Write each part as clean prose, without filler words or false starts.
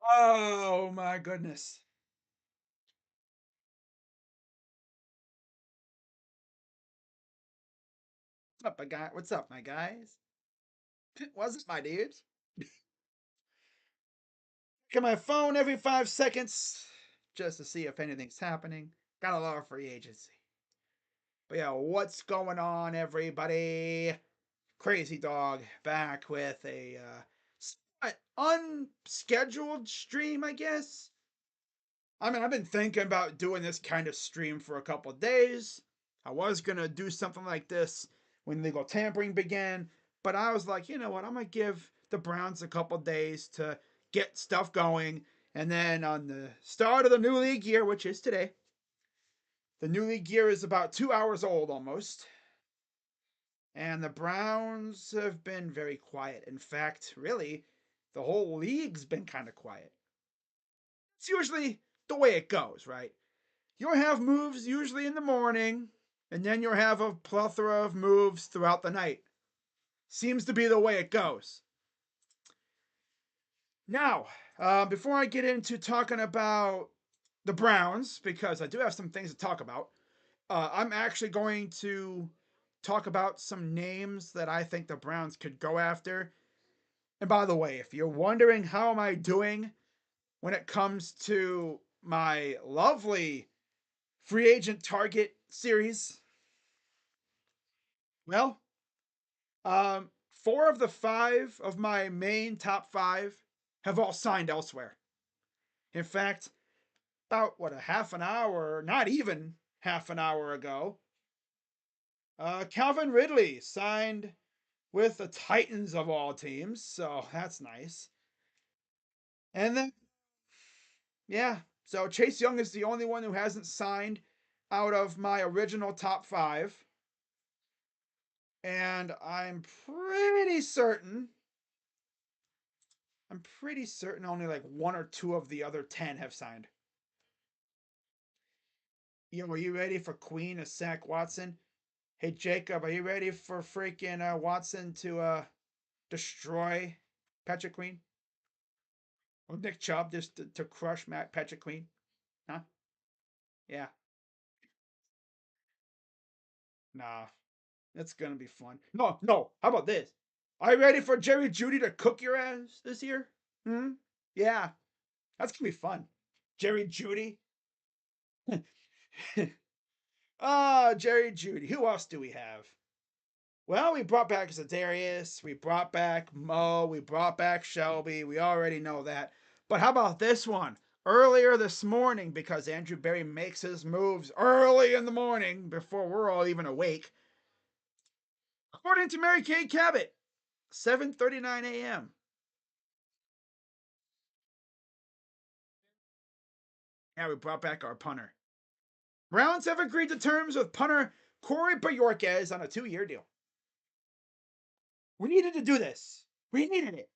Oh my goodness. What's up, my guy? What's up, my guys? What's up, my dudes? Look at my phone every 5 seconds just to see if anything's happening. Got a lot of free agency. But yeah, what's going on, everybody? Crazy Dog back with a somewhat unscheduled stream, I guess. I mean, I've been thinking about doing this kind of stream for a couple of days. I was gonna do something like this when legal tampering began, but I was like, you know what? I'm gonna give the Browns a couple of days to get stuff going, and then on the start of the new league year, which is today, the new league year is about 2 hours old almost, and the Browns have been very quiet. In fact, really, the whole league's been kind of quiet. It's usually the way it goes, right? You'll have moves usually in the morning, and then you'll have a plethora of moves throughout the night. Seems to be the way it goes. Now, before I get into talking about the Browns, because I do have some things to talk about, I'm actually going to talk about some names that I think the Browns could go after. And by the way, if you're wondering how am I doing when it comes to my lovely free agent target series, well, 4 of the 5 of my main top 5 have all signed elsewhere. In fact, about what a half an hour, not even half an hour ago, Calvin Ridley signed with the Titans of all teams, so that's nice. And then, yeah, so Chase Young is the only one who hasn't signed out of my original top 5. And I'm pretty certain only like 1 or 2 of the other 10 have signed. Are you ready for Queen to sack Watson? Hey Jacob, are you ready for freaking Watson to destroy Patrick Queen? Or Nick Chubb just to crush Patrick Queen? Huh? Yeah. Nah. It's gonna be fun. No, no. How about this? Are you ready for Jerry Judy to cook your ass this year? Hmm? Yeah. That's gonna be fun. Jerry Judy. Jerry Judy. Who else do we have? Well, we brought back Zadarius, we brought back Mo, we brought back Shelby. We already know that. But how about this one? Earlier this morning, because Andrew Berry makes his moves early in the morning before we're all even awake. According to Mary Kay Cabot, 7:39 a.m. Yeah, we brought back our punter. Browns have agreed to terms with punter Corey Bojorquez on a 2-year deal. We needed to do this. We needed it.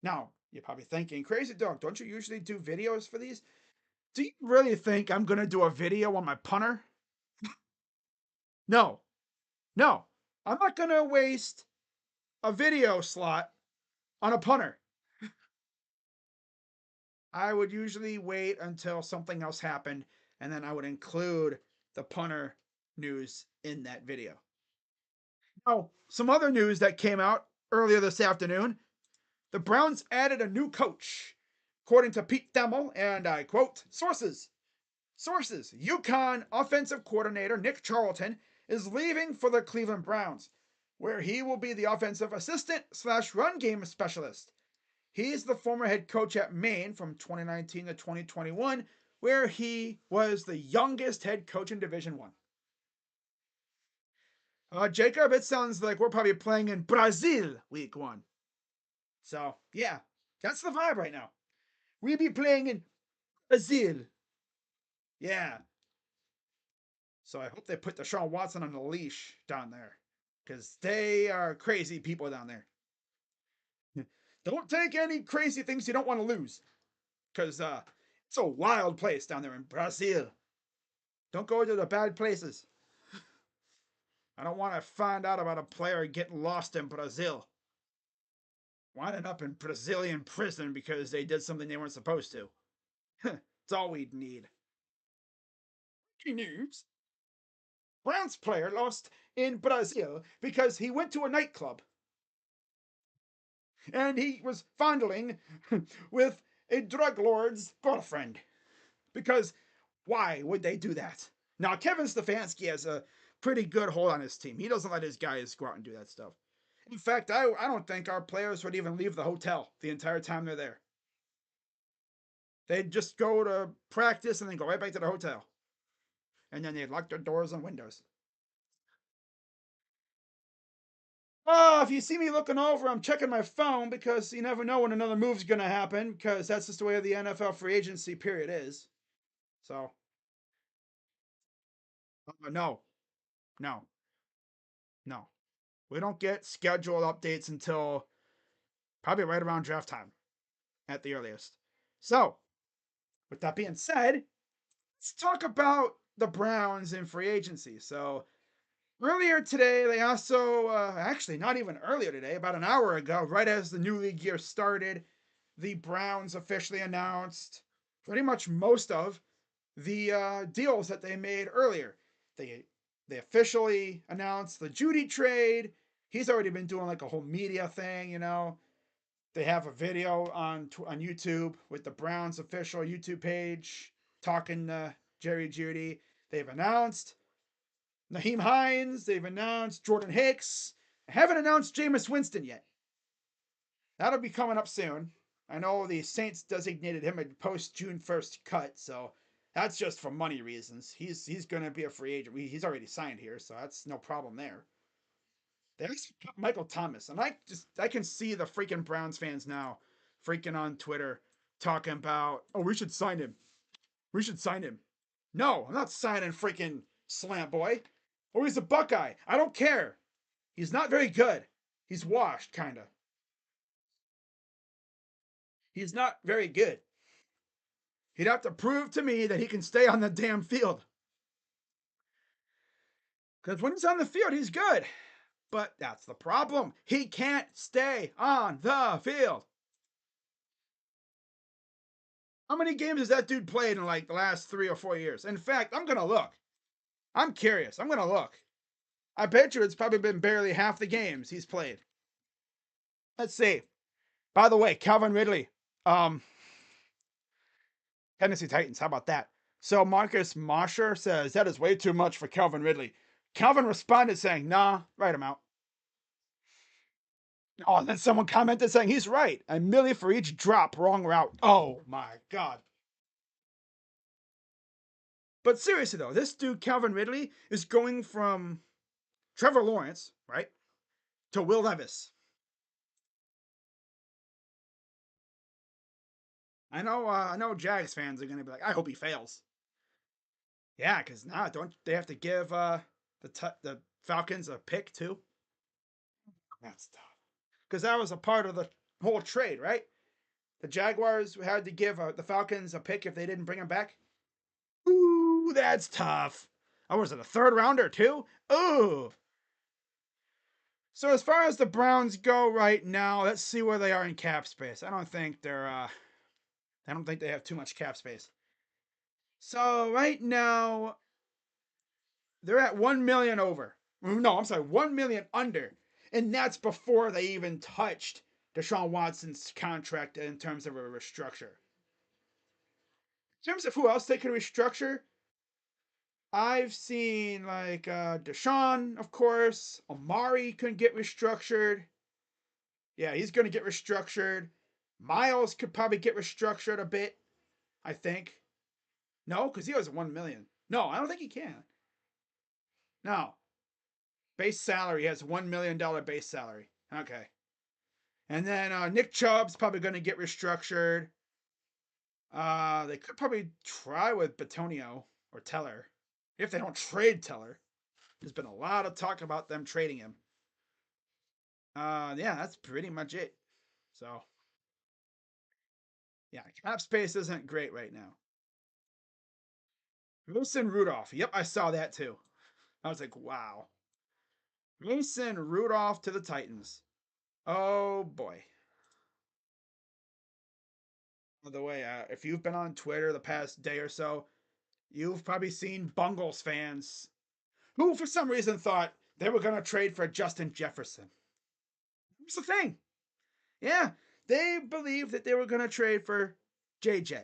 Now, you're probably thinking, Crazy Dog, don't you usually do videos for these? Do you really think I'm going to do a video on my punter? No, no. I'm not going to waste a video slot on a punter. I would usually wait until something else happened, and then I would include the punter news in that video. Oh, some other news that came out earlier this afternoon. The Browns added a new coach. According to Pete Thamel, and I quote, Sources, UConn offensive coordinator Nick Charlton is leaving for the Cleveland Browns, where he will be the offensive assistant slash run game specialist. He's the former head coach at Maine from 2019 to 2021, where he was the youngest head coach in Division One. Jacob, it sounds like we're probably playing in Brazil week 1. So, yeah, that's the vibe right now. We be playing in Brazil. Yeah. So I hope they put Deshaun Watson on the leash down there, because they are crazy people down there. Don't take any crazy things you don't want to lose, because it's a wild place down there in Brazil. Don't go to the bad places. I don't want to find out about a player getting lost in Brazil. winding up in Brazilian prison because they did something they weren't supposed to. It's all we'd need. News. Browns player lost in Brazil because he went to a nightclub and he was fondling with a drug lord's girlfriend. Because why would they do that? Now, Kevin Stefanski has a pretty good hold on his team. He doesn't let his guys go out and do that stuff. In fact, I don't think our players would even leave the hotel the entire time they're there. They'd just go to practice and then go right back to the hotel. And then they'd lock their doors and windows. Oh, if you see me looking over, I'm checking my phone because you never know when another move's going to happen because that's just the way the NFL free agency period is. So, no, no, no. We don't get scheduled updates until probably right around draft time at the earliest. So, with that being said, let's talk about the Browns in free agency. So, earlier today, they also, actually, not even earlier today, about an hour ago, right as the new league year started, the Browns officially announced pretty much most of the deals that they made earlier. They they officially announced the Judy trade. He's already been doing like a whole media thing, you know. They have a video on YouTube with the Browns official YouTube page talking to Jerry Judy. They've announced Naheem Hines. They've announced Jordan Hicks. I haven't announced Jameis Winston yet. That'll be coming up soon. I know the Saints designated him a post June 1st cut, so that's just for money reasons. He's going to be a free agent. He's already signed here, so that's no problem there. There's Michael Thomas, and I can see the freaking Browns fans now freaking on Twitter talking about, oh, we should sign him. We should sign him. No, I'm not signing freaking Slant Boy. Or he's a Buckeye. I don't care. He's not very good. He's washed, kinda. He's not very good. He'd have to prove to me that he can stay on the damn field. Because when he's on the field, he's good. But that's the problem. He can't stay on the field. How many games has that dude played in like the last 3 or 4 years? In fact, I'm going to look. I'm curious. I'm going to look. I bet you it's probably been barely half the games he's played. Let's see. By the way, Calvin Ridley, Tennessee Titans. How about that? So Marcus Mosher says that is way too much for Calvin Ridley. Calvin responded saying, nah, write him out. Oh, and then someone commented saying he's right. $1 million for each drop, wrong route. Oh my God. But seriously though, this dude Calvin Ridley is going from Trevor Lawrence, right, to Will Levis. I know Jags fans are gonna be like, I hope he fails. Yeah, because now don't they have to give the Falcons a pick too? That's tough. Because that was a part of the whole trade, right? The Jaguars had to give the Falcons a pick if they didn't bring him back. Ooh, that's tough. Oh, was it a third rounder too? Ooh. So as far as the Browns go right now, let's see where they are in cap space. I don't think they have too much cap space. So right now they're at 1 million over. No, I'm sorry, 1 million under. And that's before they even touched Deshaun Watson's contract in terms of a restructure. In terms of who else they could restructure, I've seen like Deshaun, of course. Amari couldn't get restructured. Yeah, he's going to get restructured. Miles could probably get restructured a bit, I think. No, because he was 1 million. No, I don't think he can. No. Base salary has $1 million base salary. Okay. And then Nick Chubb's probably going to get restructured. They could probably try with Batonio or Teller if they don't trade Teller. There's been a lot of talk about them trading him. Yeah, that's pretty much it. So, yeah, cap space isn't great right now. Wilson Rudolph. Yep, I saw that too. I was like, wow. Mason Rudolph to the Titans. Oh boy. By the way, if you've been on Twitter the past day or so, you've probably seen Bungles fans who, for some reason, thought they were going to trade for Justin Jefferson. Here's the thing. Yeah, they believed that they were going to trade for JJ.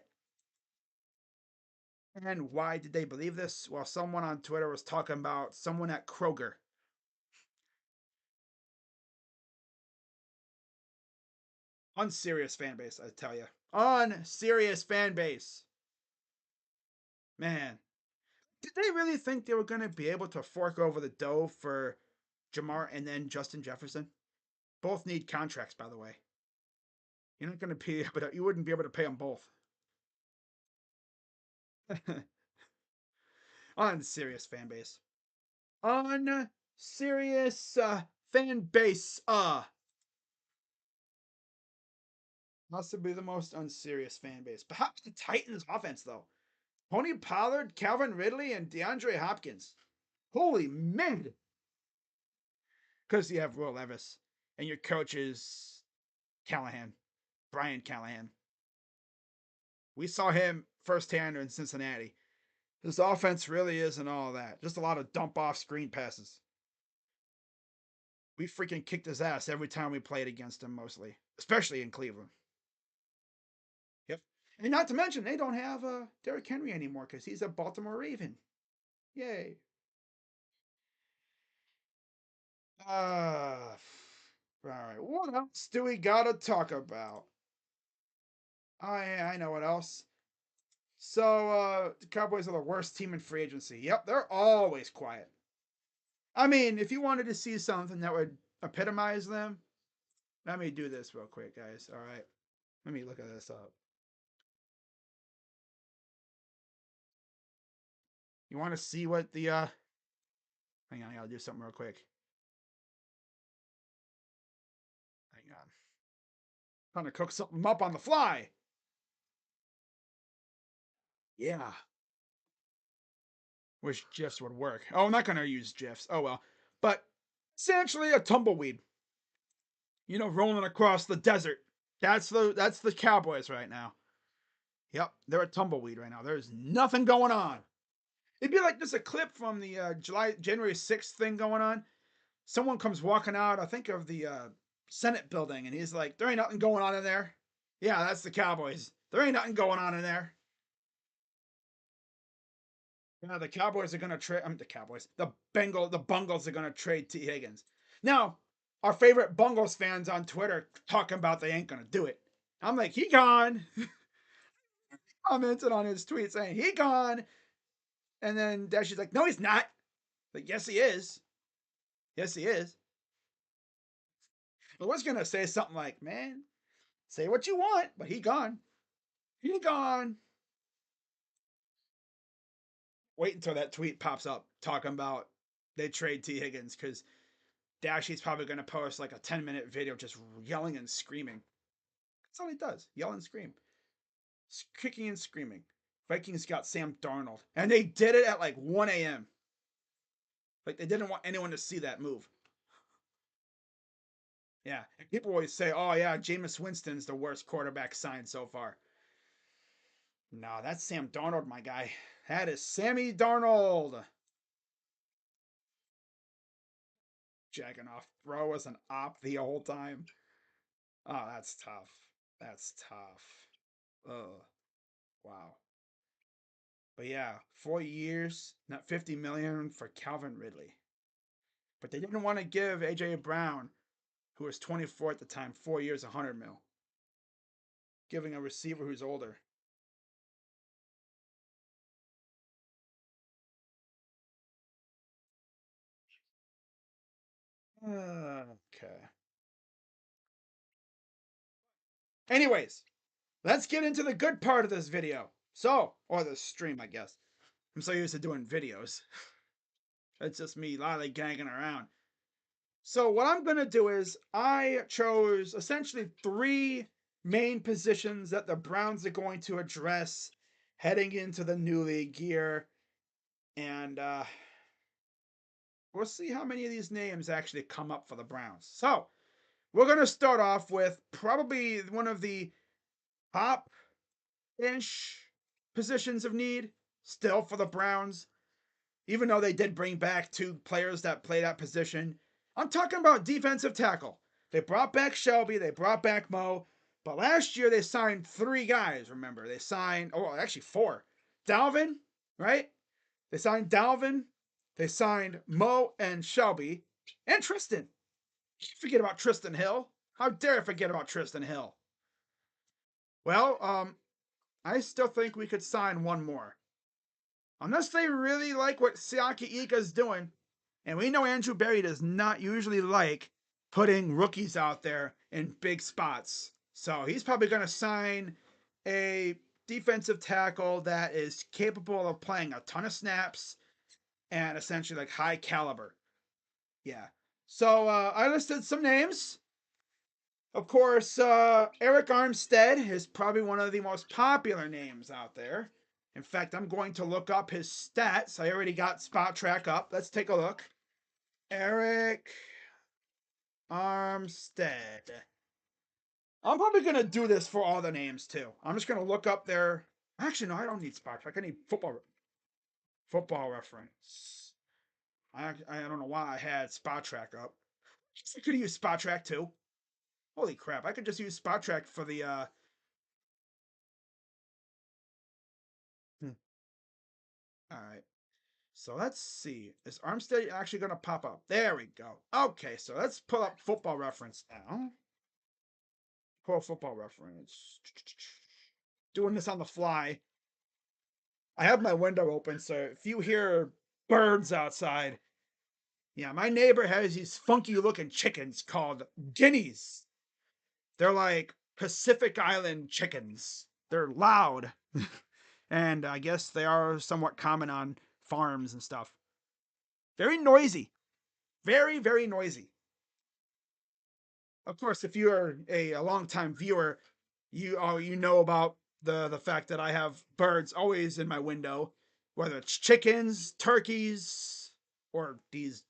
And why did they believe this? Well, someone on Twitter was talking about someone at Kroger. Unserious fan base, I tell you. Unserious fan base. Man, did they really think they were going to be able to fork over the dough for Jamar and then Justin Jefferson? Both need contracts, by the way. You're not going to be able to, you wouldn't be able to pay them both. Unserious fan base. Unserious fan base. Possibly the most unserious fan base. Perhaps the Titans offense, though. Tony Pollard, Calvin Ridley, and DeAndre Hopkins. Holy man. Because you have Will Levis, and your coach is Callahan, Brian Callahan. We saw him firsthand in Cincinnati. His offense really isn't all that. Just a lot of dump off screen passes. We freaking kicked his ass every time we played against him, mostly, especially in Cleveland. Yep. And not to mention, they don't have Derrick Henry anymore because he's a Baltimore Raven. Yay. All right. What else do we got to talk about? I know what else. So, the Cowboys are the worst team in free agency. Yep, they're always quiet. I mean, if you wanted to see something that would epitomize them, let me do this real quick, guys. All right. Let me look at this up. You want to see what the hang on, I gotta do something real quick. Hang on. Trying to cook something up on the fly. Yeah. Wish GIFs would work. Oh, I'm not gonna use GIFs. Oh well. But essentially a tumbleweed. You know, rolling across the desert. That's the Cowboys right now. Yep, they're a tumbleweed right now. There's nothing going on. It'd be like there's a clip from the January 6th thing going on. Someone comes walking out, I think of the Senate building, and he's like, there ain't nothing going on in there. Yeah, that's the Cowboys. There ain't nothing going on in there. Yeah, the Cowboys are gonna trade. The Cowboys. The Bungles are gonna trade T. Higgins. Now, our favorite Bungles fans on Twitter talking about they ain't gonna do it. I'm like, he gone. Commented on his tweet saying he gone, and then Dashy's like, no, he's not. Like, yes, he is. Yes, he is. I was gonna say something like, man, say what you want, but he gone. He gone. Wait until that tweet pops up talking about they trade T. Higgins because Dashy's probably going to post like a 10-minute video just yelling and screaming. That's all he does. Yell and scream. Kicking and screaming. Vikings got Sam Darnold. And they did it at like 1 a.m. Like they didn't want anyone to see that move. Yeah. And people always say, oh yeah, Jameis Winston's the worst quarterback signed so far. No, that's Sam Darnold, my guy. That is Sammy Darnold. Jacking off. Bro was an op the whole time. Oh, that's tough. That's tough. Ugh. Wow. But yeah, 4 years, not 50 million for Calvin Ridley. But they didn't want to give AJ Brown, who was 24 at the time, 4 years, 100 mil. Giving a receiver who's older. Okay. Anyways, let's get into the good part of this video. So, or the stream, I guess. I'm so used to doing videos. It's just me lollygagging around. So what I'm going to do is I chose essentially three main positions that the Browns are going to address heading into the new league year. And we'll see how many of these names actually come up for the Browns. So we're going to start off with probably one of the top ish positions of need still for the Browns, even though they did bring back 2 players that play that position. I'm talking about defensive tackle. They brought back Shelby, they brought back Mo, but last year they signed 3 guys, remember. They signed, oh, actually 4. Dalvin, right? They signed Dalvin, they signed Mo and Shelby, and Tristan. Forget about Tristan Hill. How dare I forget about Tristan Hill? Well, I still think we could sign 1 more. Unless they really like what Siaki Ika's doing. And we know Andrew Berry does not usually like putting rookies out there in big spots. So he's probably going to sign a defensive tackle that is capable of playing a ton of snaps and essentially like high caliber. Yeah. So I listed some names. Of course, Eric Armstead is probably one of the most popular names out there. In fact, I'm going to look up his stats. I already got Spot Track up. Let's take a look. Eric Armstead. I'm probably going to do this for all the names too. I'm just going to look up their. Actually, no, I don't need Spot Track. I need football reference. I don't know why I had Spot Track up. I could use Spot Track too. Holy crap! I could just use Spot Track for the. All right. So let's see. Is Armstead actually going to pop up? There we go. Okay, so let's pull up Football Reference now. Pull Football Reference. Doing this on the fly. I have my window open, so if you hear birds outside, yeah, my neighbor has these funky looking chickens called guineas. They're like Pacific Island chickens. They're loud. And I guess they are somewhat common on farms and stuff. Very noisy. Very, very noisy. Of course, if you are a long-time viewer, you know about the fact that I have birds always in my window, whether it's chickens, turkeys, or these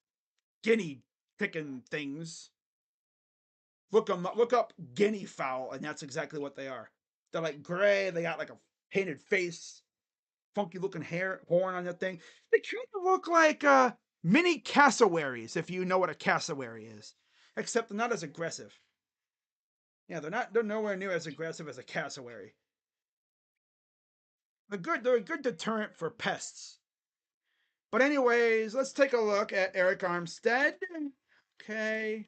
guinea chicken things. Look up guinea fowl, and that's exactly what they are. They're like gray. They got like a painted face, funky looking hair, horn on that thing. They kind of look like mini cassowaries, if you know what a cassowary is, except they're not as aggressive. Yeah, they're nowhere near as aggressive as a cassowary. They're a good deterrent for pests. But anyways, let's take a look at Eric Armstead. Okay.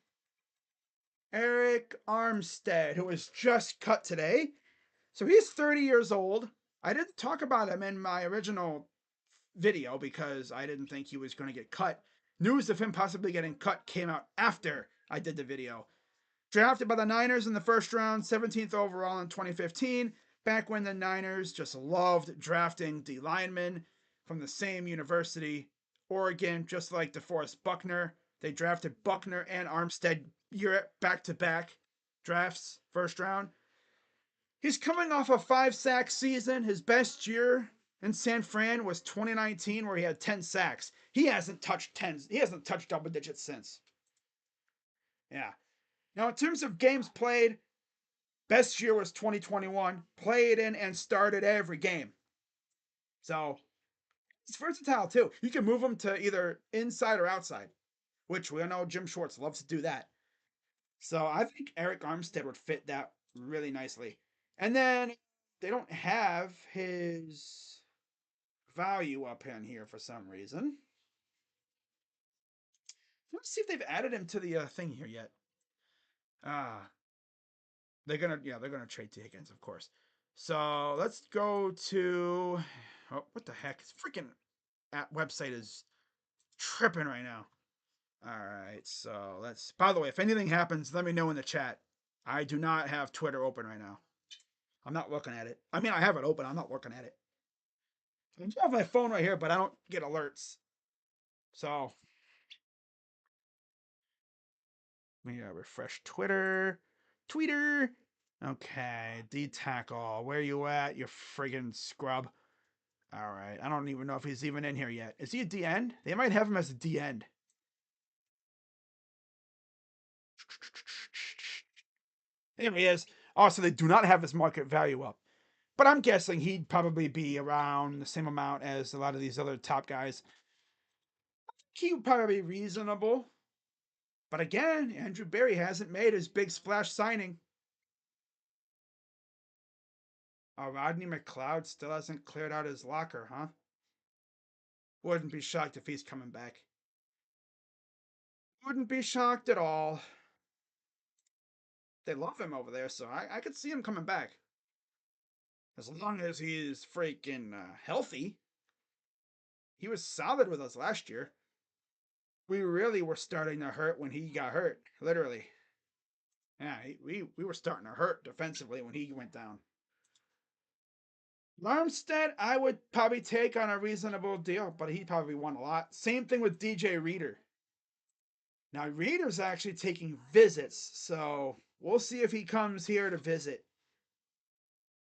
Eric Armstead, who was just cut today. So he's 30 years old. I didn't talk about him in my original video because I didn't think he was going to get cut. News of him possibly getting cut came out after I did the video. Drafted by the Niners in the first round, 17th overall in 2015, back when the Niners just loved drafting D linemen from the same university, Oregon, just like DeForest Buckner. They drafted Buckner and Armstead year back-to-back drafts, first round. He's coming off a 5-sack season. His best year in San Fran was 2019, where he had 10 sacks. He hasn't touched 10. He hasn't touched double digits since. Yeah. Now, in terms of games played, best year was 2021. Played in and started every game. So it's versatile too. You can move him to either inside or outside, which we know Jim Schwartz loves to do that. So I think Eric Armstead would fit that really nicely. And then they don't have his value up in here for some reason. Let's see if they've added him to the thing here yet. They're gonna trade to Higgins, of course. So let's go to what the heck? This freaking app website is tripping right now. All right, so let's. By the way, if anything happens, let me know in the chat. I do not have Twitter open right now. I'm not looking at it. I mean, I have it open. I'm not looking at it. I have my phone right here, but I don't get alerts. So let me refresh Twitter. Tweeter. Okay, D tackle. Where you at, you friggin' scrub? All right, I don't even know if he's even in here yet. Is he a D end? They might have him as a D end. There he is. Oh, so they do not have his market value up. But I'm guessing he'd probably be around the same amount as a lot of these other top guys. He would probably be reasonable. But again, Andrew Berry hasn't made his big splash signing. Rodney McLeod still hasn't cleared out his locker, huh? Wouldn't be shocked if he's coming back. Wouldn't be shocked at all. They love him over there, so I could see him coming back. As long as he's freaking healthy. He was solid with us last year. We really were starting to hurt when he got hurt, literally. Yeah, we were starting to hurt defensively when he went down. Armstead, I would probably take on a reasonable deal, but he probably won a lot. Same thing with DJ Reader. Now, Reader's actually taking visits, so we'll see if he comes here to visit.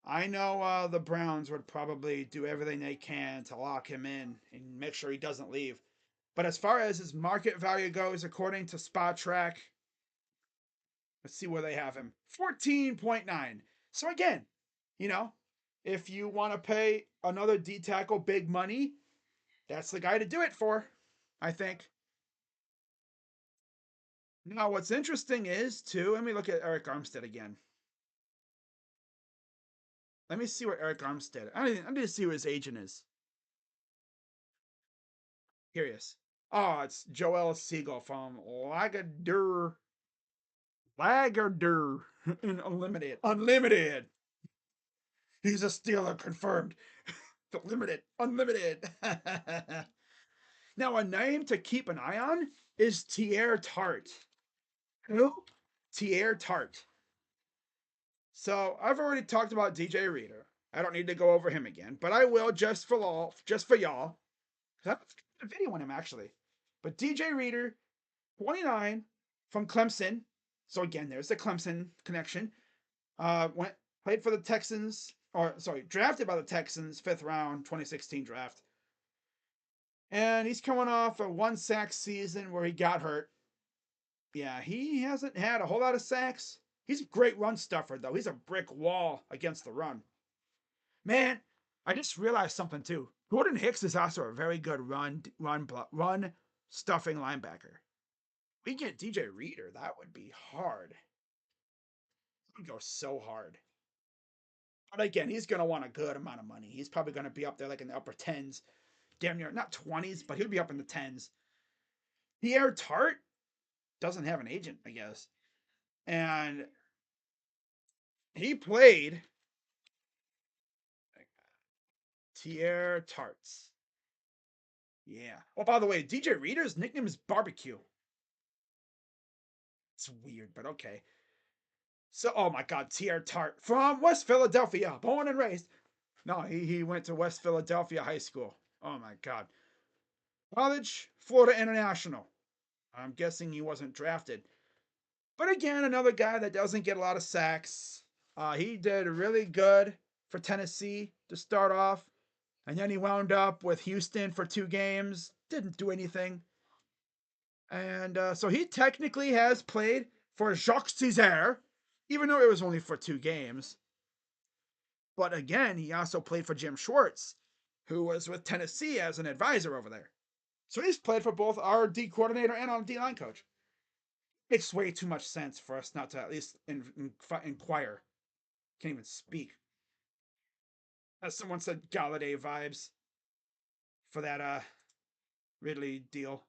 I know the Browns would probably do everything they can to lock him in and make sure he doesn't leave. But as far as his market value goes, according to Spotrac, let's see where they have him. 14.9. So again, you know, if you want to pay another D tackle big money, that's the guy to do it for, I think. Now, what's interesting is, too, let me look at Arik Armstead again. Let me see what Arik Armstead. I need to see who his agent is. Here he is. Oh, it's Joel Siegel from Lagardère. Lagardère in Unlimited. Unlimited. He's a Steeler confirmed. The limited. Unlimited. Now, a name to keep an eye on is Teair Tart. Who? Teair Tart. So I've already talked about DJ Reader. I don't need to go over him again, but I will just for y'all. I have a video on him actually. But DJ Reader, 29 from Clemson. So again, there's the Clemson connection. Played for the Texans, drafted by the Texans, 5th round, 2016 draft. And he's coming off a 1 sack season where he got hurt. Yeah, he hasn't had a whole lot of sacks. He's a great run stuffer, though. He's a brick wall against the run. Man, I just realized something too. Jordan Hicks is also a very good run stuffing linebacker. We get DJ Reader, that would be hard. It would go so hard. But again, he's going to want a good amount of money. He's probably going to be up there like in the upper 10s. Damn near, not 20s, but he'll be up in the 10s. Teair Tart doesn't have an agent, I guess. And he played Teair Tarts. Yeah. Oh, by the way, DJ Reader's nickname is Barbecue. It's weird, but okay. So, oh my God, Teair Tart from West Philadelphia, born and raised. No, he went to West Philadelphia High School. Oh my God. College, Florida International. I'm guessing he wasn't drafted. But again, another guy that doesn't get a lot of sacks. He did really good for Tennessee to start off. And then he wound up with Houston for 2 games. Didn't do anything. And so he technically has played for Jacques Césaire, even though it was only for 2 games. But again, he also played for Jim Schwartz, who was with Tennessee as an advisor over there. So he's played for both our D coordinator and our D line coach. Makes way too much sense for us not to at least inquire. Can't even speak. As someone said, Galladay vibes for that Ridley deal.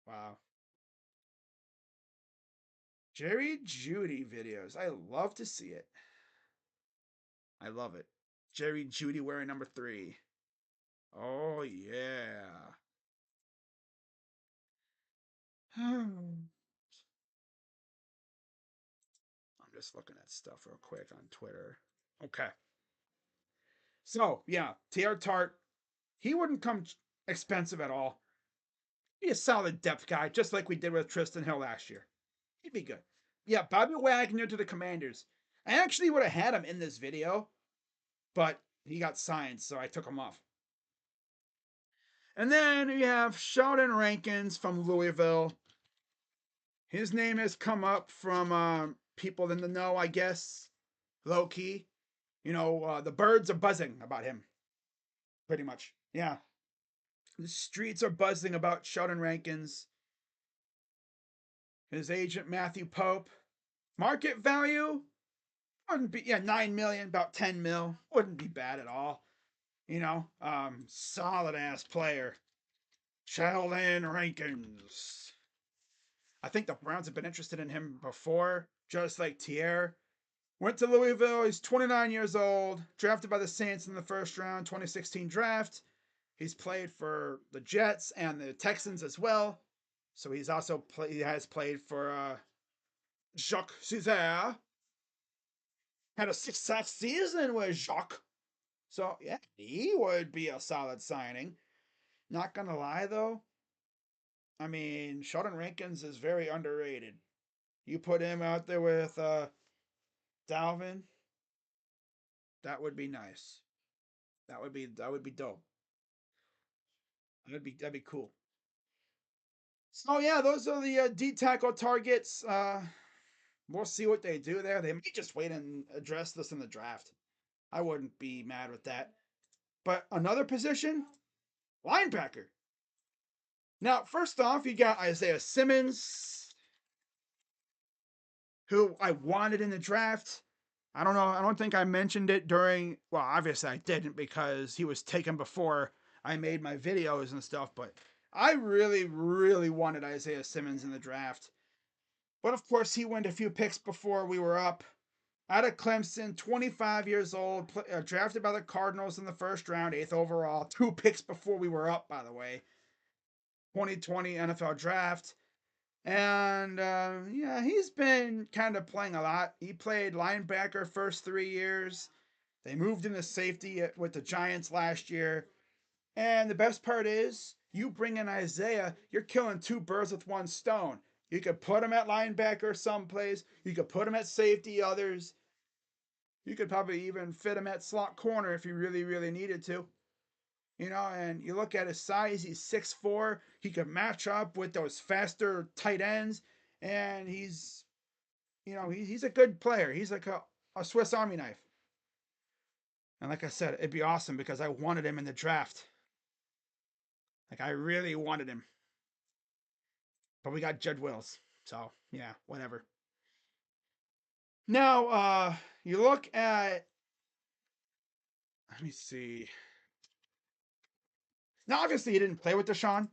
Wow. Jerry Jeudy videos. I love to see it. I love it. Jerry Jeudy wearing number 3. Oh, yeah. I'm just looking at stuff real quick on Twitter. Okay. So, yeah, Teair Tart, he wouldn't come expensive at all. He'd be a solid depth guy, just like we did with Tristan Hill last year. He'd be good. Yeah, Bobby Wagner to the Commanders. I actually would have had him in this video, but he got signed, so I took him off. And then you have Sheldon Rankins from Louisville. His name has come up from people in the know, I guess. Low key. The birds are buzzing about him, pretty much. Yeah. The streets are buzzing about Sheldon Rankins, his agent Matthew Pope. Market value wouldn't be 9 million, about 10 mil. Wouldn't be bad at all. Solid ass player. Sheldon Rankins. I think the Browns have been interested in him before, just like Thier. Went to Louisville. He's 29 years old. Drafted by the Saints in the first round, 2016 draft. He's played for the Jets and the Texans as well. So he has played for Jacques Caesar. Had a 6-sack season with Jacques. So yeah, he would be a solid signing. Not gonna lie though, I mean Sheldon Rankins is very underrated. You put him out there with Dalvin, that would be nice. That would be dope. That'd be cool. So yeah, those are the D tackle targets. We'll see what they do there. They may just wait and address this in the draft. I wouldn't be mad with that. But another position, linebacker. Now, first off, you got Isaiah Simmons, who I wanted in the draft. I don't know. I don't think I mentioned it during. Well, obviously I didn't because he was taken before I made my videos and stuff. But I really, really wanted Isaiah Simmons in the draft. But of course, he went a few picks before we were up. Out of Clemson, 25 years old, drafted by the Cardinals in the first round, 8th overall. 2 picks before we were up, by the way. 2020 NFL draft. And yeah, he's been kind of playing a lot. He played linebacker first 3 years. They moved him to safety with the Giants last year. And the best part is, you bring in Isaiah, you're killing 2 birds with 1 stone. You could put him at linebacker someplace. You could put him at safety others. You could probably even fit him at slot corner if you really, really needed to. And you look at his size, he's 6'4". He could match up with those faster tight ends. And he's a good player. He's like a Swiss Army knife. And like I said, it'd be awesome because I wanted him in the draft. Like, I really wanted him. But we got Jed Wills. So, yeah, whatever. Now, you look at. Let me see. Now, obviously, he didn't play with Deshaun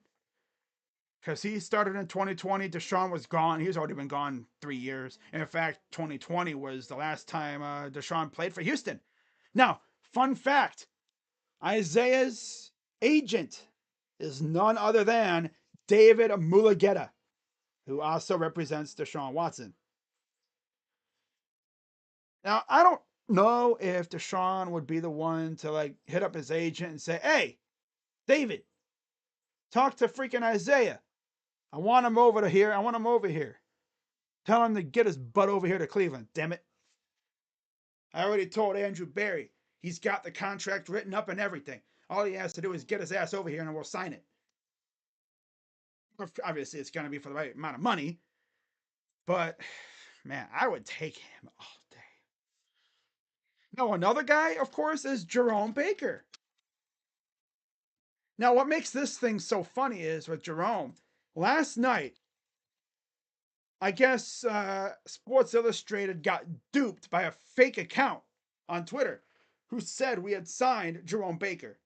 because he started in 2020. Deshaun was gone. He's already been gone 3 years. And in fact, 2020 was the last time Deshaun played for Houston. Now, fun fact Isaiah's agent is none other than David Mulugheta, who also represents Deshaun Watson. Now, I don't know if Deshaun would be the one to hit up his agent and say, "Hey, David, talk to freaking Isaiah. I want him over here. I want him over here. Tell him to get his butt over here to Cleveland, damn it." I already told Andrew Berry. He's got the contract written up and everything. All he has to do is get his ass over here and we'll sign it. Obviously, it's going to be for the right amount of money. But, man, I would take him all day. Now, another guy, of course, is Jerome Baker. Now, what makes this thing so funny is with Jerome, last night, I guess Sports Illustrated got duped by a fake account on Twitter who said we had signed Jerome Baker.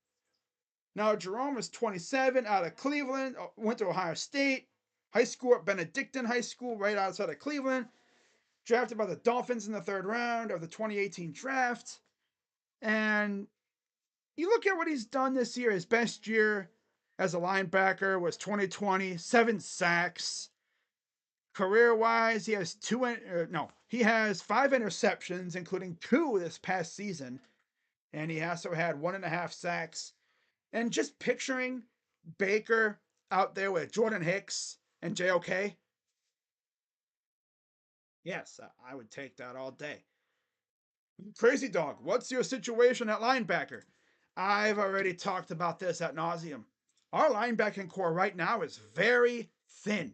Now, Jerome is 27, out of Cleveland, went to Ohio State, high school at Benedictine High School right outside of Cleveland, drafted by the Dolphins in the 3rd round of the 2018 draft. And you look at what he's done this year. His best year as a linebacker was 2020, 7 sacks. Career-wise, he has 5 interceptions, including 2 this past season. And he also had 1.5 sacks. And just picturing Baker out there with Jordan Hicks and JOK. Yes, I would take that all day. Crazy Dog, what's your situation at linebacker? I've already talked about this ad nauseum. Our linebacking core right now is very thin.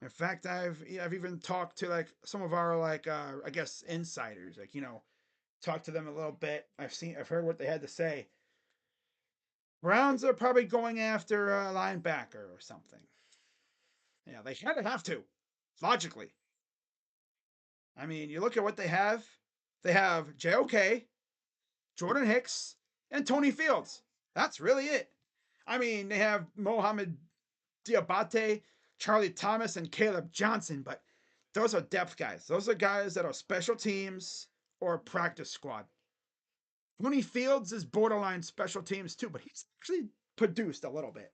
In fact, I've even talked to some of our I guess insiders, talked to them a little bit. I've heard what they had to say. Browns are probably going after a linebacker or something. Yeah, they kind of have to, logically. I mean, you look at what they have. They have JOK, Jordan Hicks, and Tony Fields. That's really it. I mean, they have Mohamed Diabate, Charlie Thomas, and Caleb Johnson, but those are depth guys. Those are guys that are special teams or practice squad. Tony Fields is borderline special teams too, but he's actually produced a little bit.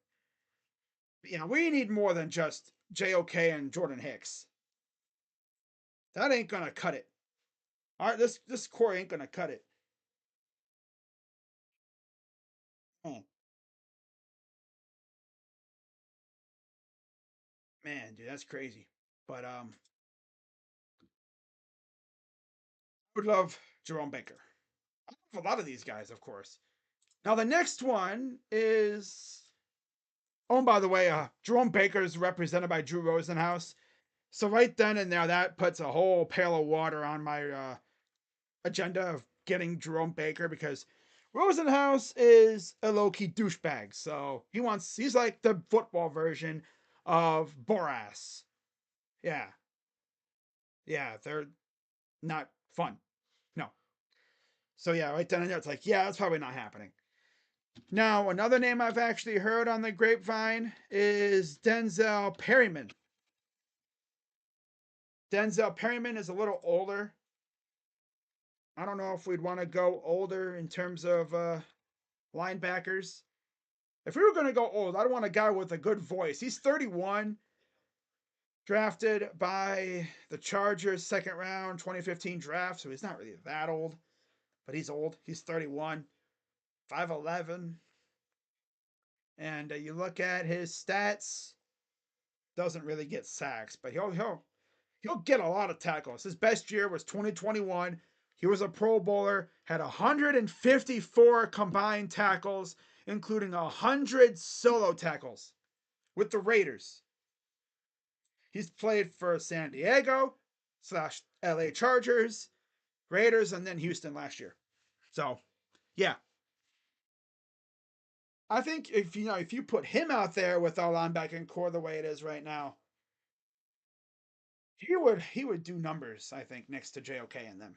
But, we need more than just JOK and Jordan Hicks. That ain't gonna cut it. All right, this core ain't gonna cut it. Oh, man, dude, that's crazy. But I would love Jerome Baker. I love a lot of these guys, of course. Now the next one is, oh, and by the way, Jerome Baker is represented by Drew Rosenhaus. So right then and there, that puts a whole pail of water on my agenda of getting Jerome Baker, because Rosenhaus is a low-key douchebag. So he's like the football version of Boras. Yeah. Yeah, they're not fun. No. So yeah, right then and there, it's like, yeah, that's probably not happening. Now, another name I've actually heard on the grapevine is Denzel Perryman. Denzel Perryman is a little older. I don't know if we'd want to go older in terms of linebackers. If we were going to go old, I'd want a guy with a good voice. He's 31, drafted by the Chargers, second round, 2015 draft. So he's not really that old, but he's old. He's 31, 5'11. And you look at his stats, doesn't really get sacks, but he'll get a lot of tackles. His best year was 2021. He was a Pro Bowler, had 154 combined tackles, including 100 solo tackles with the Raiders. He's played for San Diego / LA Chargers, Raiders, and then Houston last year. So, yeah. I think if you put him out there with our linebacking core the way it is right now, he would do numbers, I think, next to JOK and them.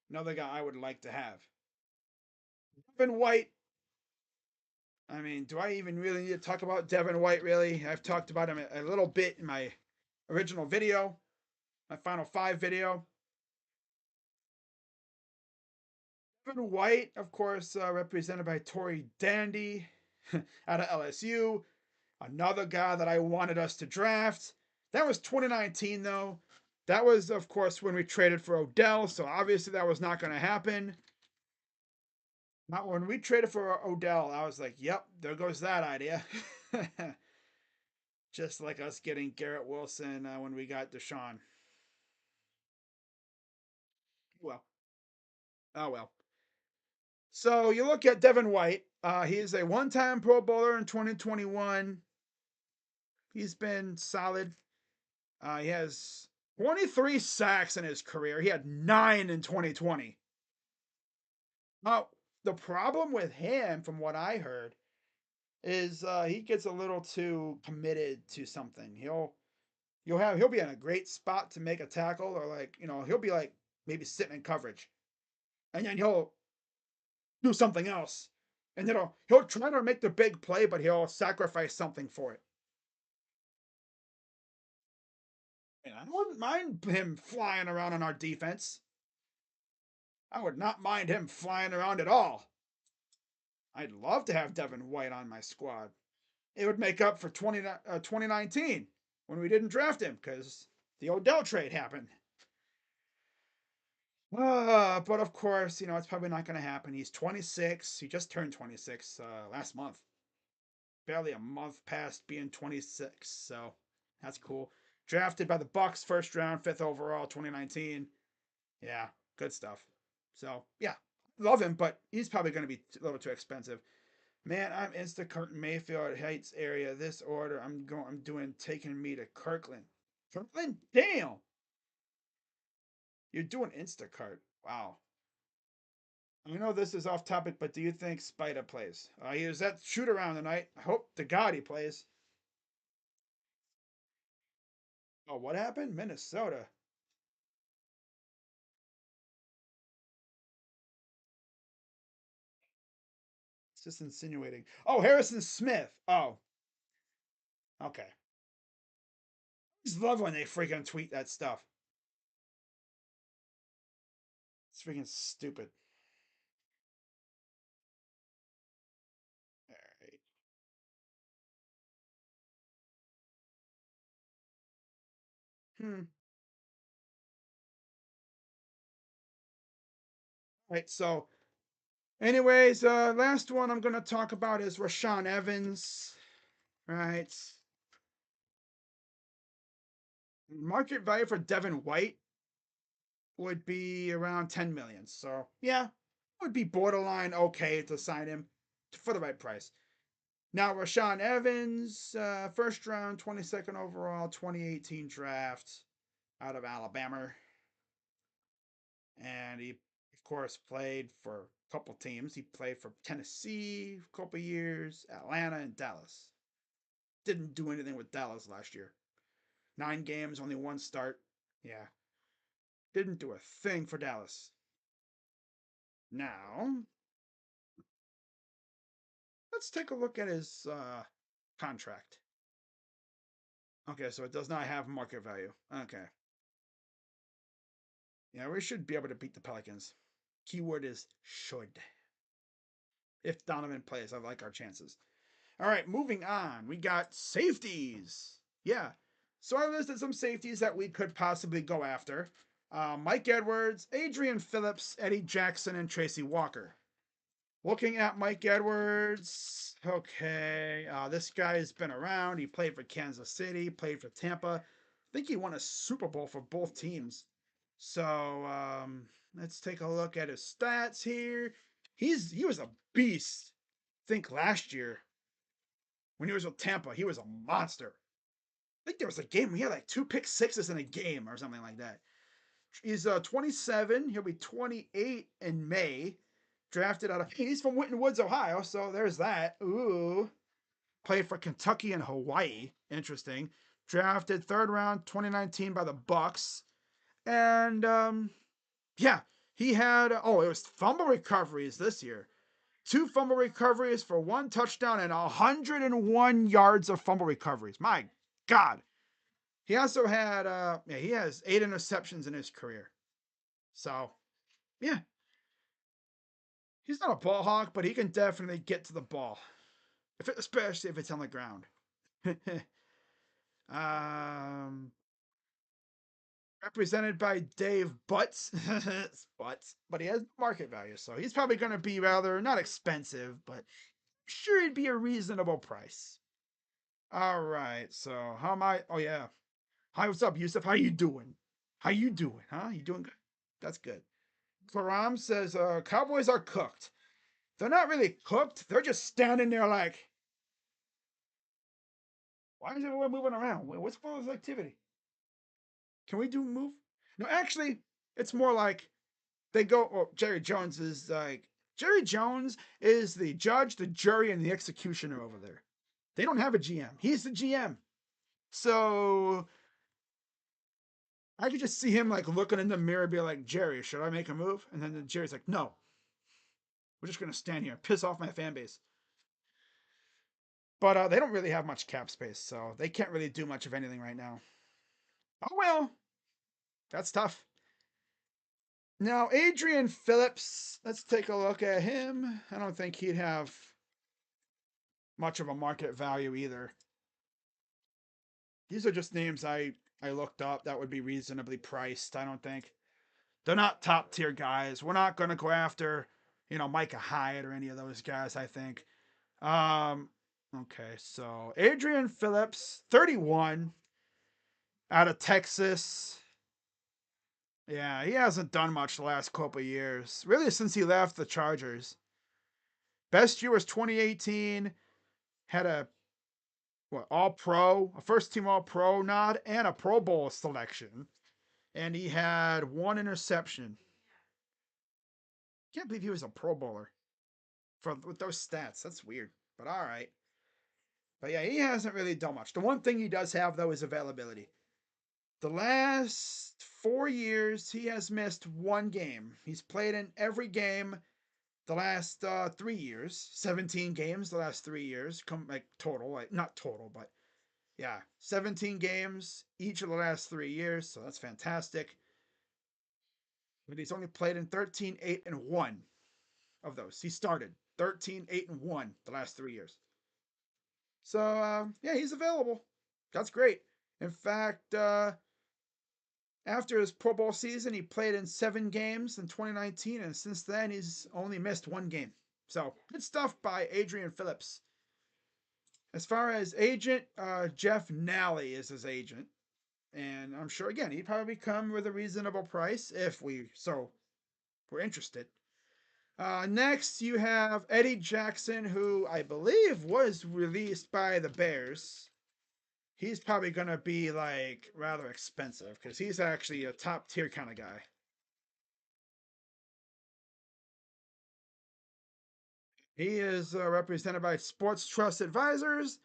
Another guy I would like to have. Devin White. I mean, do I even really need to talk about Devin White, really? I've talked about him a little bit in my original video, my Final Five video. Devin White, of course, represented by Tory Dandy out of LSU. Another guy that I wanted us to draft. That was 2019, though. That was, of course, when we traded for Odell, so obviously that was not going to happen. Not when we traded for Odell, I was like, yep, there goes that idea. Just like us getting Garrett Wilson when we got Deshaun. Well, oh well. So you look at Devin White. He is a one-time Pro Bowler in 2021. He's been solid. He has 23 sacks in his career. He had 9 in 2020. Now, the problem with him, from what I heard, is he gets a little too committed to something. He'll be in a great spot to make a tackle, or like, he'll be like maybe sitting in coverage, and then he'll do something else, and then he'll try to make the big play, but he'll sacrifice something for it. And I wouldn't mind him flying around on our defense. I would not mind him flying around at all. I'd love to have Devin White on my squad. It would make up for 2019 when we didn't draft him because the Odell trade happened. But of course, it's probably not going to happen. He's 26. He just turned 26 last month. Barely a month past being 26, so that's cool. Drafted by the Bucks, first round, 5th overall, 2019. Yeah, good stuff. So yeah, love him, but he's probably going to be a little too expensive. Man, I'm Instacart Mayfield Heights area. This order I'm doing taking me to Kirkland. Kirkland, damn. You're doing Instacart. Wow. I know this is off topic, but do you think Spider plays? He was at shoot around tonight. I hope to God he plays. Oh, what happened? Minnesota. It's just insinuating. Oh, Harrison Smith. Oh, okay. I just love when they freaking tweet that stuff. It's freaking stupid. All right. Hmm. Right. So, anyways, last one I'm gonna talk about is Rashaan Evans. Right. Market value for Devin White would be around 10 million. So yeah, would be borderline okay to sign him for the right price. Now Rashaan Evans, first round, 22nd overall, 2018 draft out of Alabama, and he of course played for a couple teams. He played for Tennessee a couple years, Atlanta, and Dallas. Didn't do anything with Dallas last year. 9 games, only one start. Yeah, didn't do a thing for Dallas. Now let's take a look at his contract. Okay, so it does not have market value. Okay. Yeah, we should be able to beat the Pelicans. Keyword is should. If Donovan plays, I like our chances. All right, moving on. We got safeties. Yeah. So I listed some safeties that we could possibly go after. Mike Edwards, Adrian Phillips, Eddie Jackson, and Tracy Walker. Looking at Mike Edwards, okay, this guy's been around. He played for Kansas City, played for Tampa. I think he won a Super Bowl for both teams. So let's take a look at his stats here. He was a beast. I think last year when he was with Tampa, he was a monster. I think there was a game where he had like 2 pick sixes in a game or something like that. He's 27. He'll be 28 in May. Drafted out of he's from Winton Woods, Ohio, so there's that. Ooh. Played for Kentucky and Hawaii. Interesting. Drafted third round 2019 by the Bucks. And yeah, he had it was fumble recoveries this year. 2 fumble recoveries for 1 touchdown and 101 yards of fumble recoveries. My God. He also had he has 8 interceptions in his career. So yeah, he's not a ball hawk, but he can definitely get to the ball, especially if it's on the ground. um, represented by Dave Butts, Butts, but he has market value, so he's probably going to be rather not expensive, but sure it'd be a reasonable price. All right, so how am I? Oh yeah, hi, what's up, Yusuf? How you doing? How you doing? Huh? You doing good? That's good. Karam says, Cowboys are cooked. They're not really cooked. They're just standing there like, why is everyone moving around? What's all this activity? Can we do move? No, actually, it's more like they go. Oh, Jerry Jones is the judge, the jury, and the executioner over there. They don't have a GM. He's the GM. So I could just see him like looking in the mirror, and be like, Jerry, should I make a move? And then Jerry's like, no, we're just gonna stand here, piss off my fan base. But they don't really have much cap space, so they can't really do much of anything right now. Oh well, that's tough. Now, Adrian Phillips, let's take a look at him. I don't think he'd have much of a market value either. These are just names I looked up that would be reasonably priced, I don't think. They're not top tier guys. We're not going to go after, Micah Hyde or any of those guys, I think. Um, okay, so Adrian Phillips, 31, out of Texas. Yeah, he hasn't done much the last couple of years. Really, since he left the Chargers. Best year was 2018. Had a All Pro, a first team All Pro nod, and a Pro Bowl selection. And he had 1 interception. Can't believe he was a Pro Bowler with those stats. That's weird, but all right. But yeah, he hasn't really done much. The one thing he does have though is availability. The last 4 years, he has missed one game. He's played in every game the last 3 years. 17 games the last 3 years. Come like total, like not total, but yeah, 17 games each of the last 3 years. So that's fantastic. But he's only played in 13, 8, and 1 of those. He started 13, 8, and 1 the last 3 years. So yeah, he's available. That's great. In fact, after his Pro Bowl season, he played in 7 games in 2019, and since then he's only missed one game. So good stuff by Adrian Phillips. As far as agent, Jeff Nally is his agent, and I'm sure again he'd probably come with a reasonable price if we're interested. Next, you have Eddie Jackson, who I believe was released by the Bears. He's probably going to be like rather expensive because he's actually a top tier kind of guy. He is represented by Sports Trust Advisors